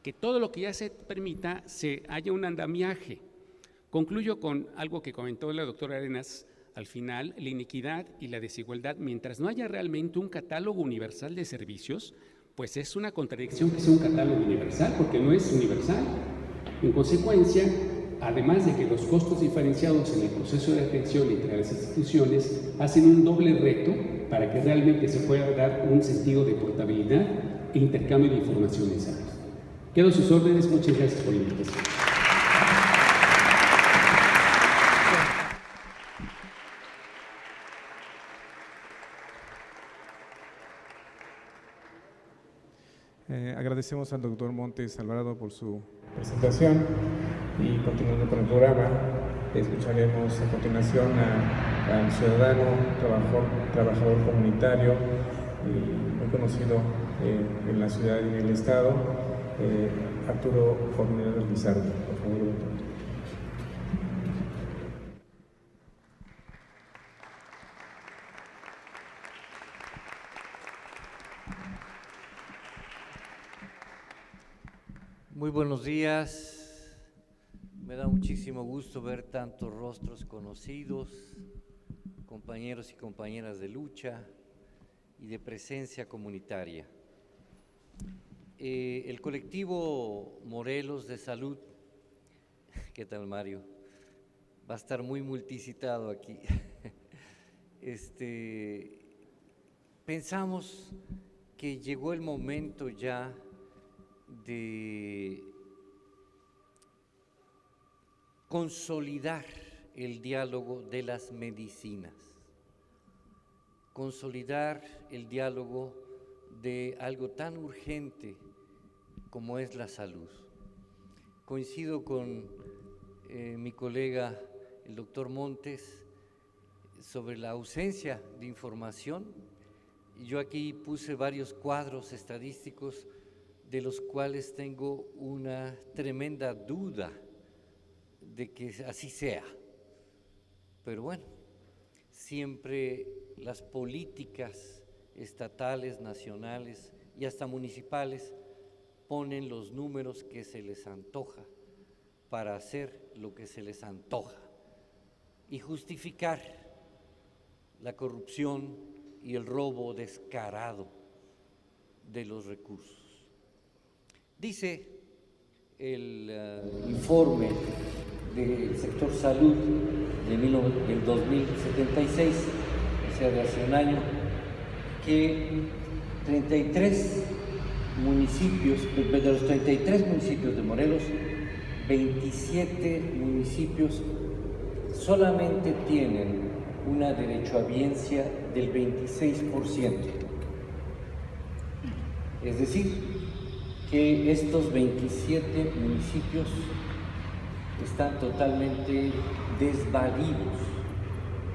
F: que todo lo que ya se permita haya un andamiaje. Concluyo con algo que comentó la doctora Arenas al final: la inequidad y la desigualdad, mientras no haya realmente un catálogo universal de servicios, pues es una contradicción que sea un catálogo universal, porque no es universal. En consecuencia, además de que los costos diferenciados en el proceso de atención entre las instituciones hacen un doble reto para que realmente se pueda dar un sentido de portabilidad e intercambio de información en salud. Quedo a sus órdenes. Muchas gracias por la invitación.
A: Agradecemos al doctor Montes Alvarado por su presentación, y continuando con el programa, escucharemos a continuación al ciudadano, trabajador comunitario, muy conocido en la ciudad y en el estado, Arturo Fornero Lizardo. Por favor, doctor.
G: Muy buenos días, Me da muchísimo gusto ver tantos rostros conocidos, compañeros y compañeras de lucha y de presencia comunitaria. El colectivo Morelos de Salud, ¿qué tal, Mario? Va a estar muy multicitado aquí. Pensamos que llegó el momento ya de consolidar el diálogo de las medicinas, consolidar el diálogo de algo tan urgente como es la salud. Coincido con mi colega, el doctor Montes, sobre la ausencia de información. Yo aquí puse varios cuadros estadísticos de los cuales tengo una tremenda duda de que así sea. Pero bueno, siempre las políticas estatales, nacionales y hasta municipales ponen los números que se les antoja para hacer lo que se les antoja y justificar la corrupción y el robo descarado de los recursos. Dice el informe del sector salud del 2076, o sea, de hace un año, que 33 municipios, de los 33 municipios de Morelos, 27 municipios solamente tienen una derechohabiencia del 26%. Es decir, que estos 27 municipios están totalmente desvalidos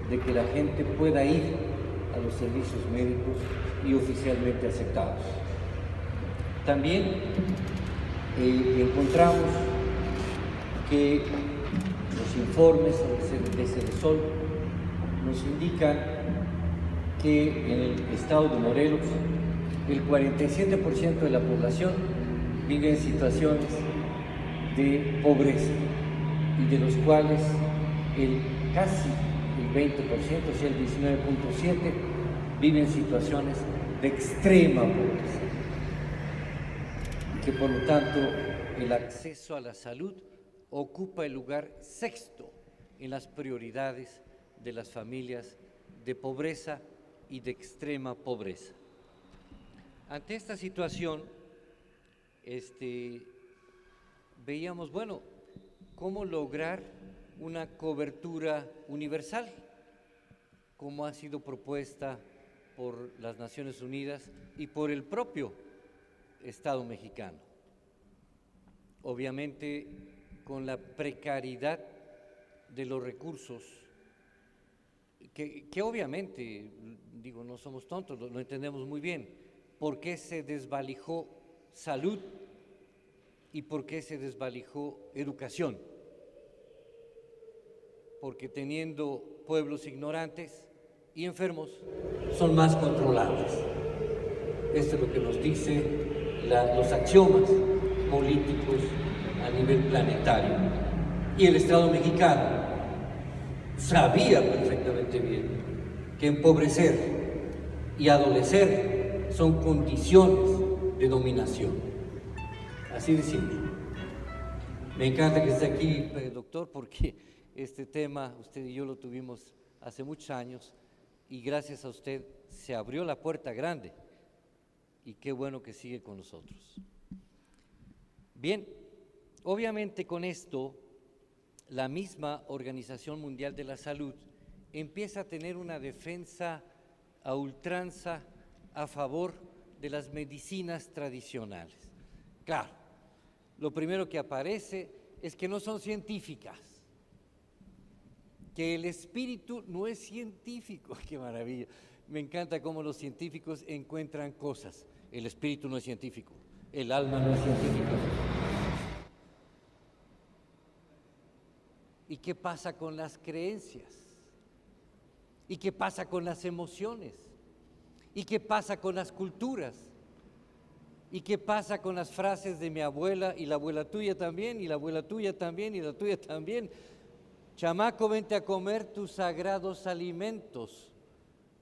G: de que la gente pueda ir a los servicios médicos y oficialmente aceptados. También encontramos que los informes de Ceresol nos indican que en el estado de Morelos el 47% de la población vive en situaciones de pobreza y de los cuales casi el 20%, o sea, el 19.7%, vive en situaciones de extrema pobreza. Que por lo tanto el acceso a la salud ocupa el lugar sexto en las prioridades de las familias de pobreza y de extrema pobreza. Ante esta situación, veíamos, bueno, cómo lograr una cobertura universal, como ha sido propuesta por las Naciones Unidas y por el propio Estado mexicano. Obviamente, con la precariedad de los recursos, que obviamente, digo, no somos tontos, lo entendemos muy bien. ¿Por qué se desvalijó salud y por qué se desvalijó educación? Porque teniendo pueblos ignorantes y enfermos, son más controlables. Esto es lo que nos dice los axiomas políticos a nivel planetario. Y el Estado mexicano sabía perfectamente bien que empobrecer y adolecer son condiciones de dominación. Así de simple. Me encanta que esté aquí, doctor, porque este tema usted y yo lo tuvimos hace muchos años y gracias a usted se abrió la puerta grande y qué bueno que sigue con nosotros. Bien, obviamente con esto la misma Organización Mundial de la Salud empieza a tener una defensa a ultranza a favor de las medicinas tradicionales. Claro, lo primero que aparece es que no son científicas, que el espíritu no es científico. ¡Qué maravilla! Me encanta cómo los científicos encuentran cosas. El espíritu no es científico, el alma no es científica. ¿Y qué pasa con las creencias? ¿Y qué pasa con las emociones? ¿Y qué pasa con las culturas? ¿Y qué pasa con las frases de mi abuela y la abuela tuya también y la abuela tuya también y la tuya también? Chamaco, vente a comer tus sagrados alimentos.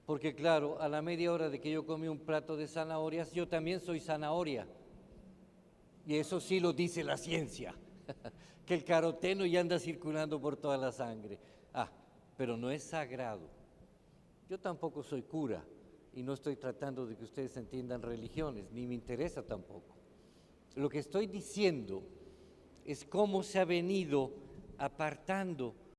G: Porque claro, a la media hora de que yo comí un plato de zanahorias, yo también soy zanahoria. Y eso sí lo dice la ciencia, que el caroteno ya anda circulando por toda la sangre. Pero no es sagrado. Yo tampoco soy cura y no estoy tratando de que ustedes entiendan religiones, ni me interesa tampoco. Lo que estoy diciendo es cómo se ha venido apartando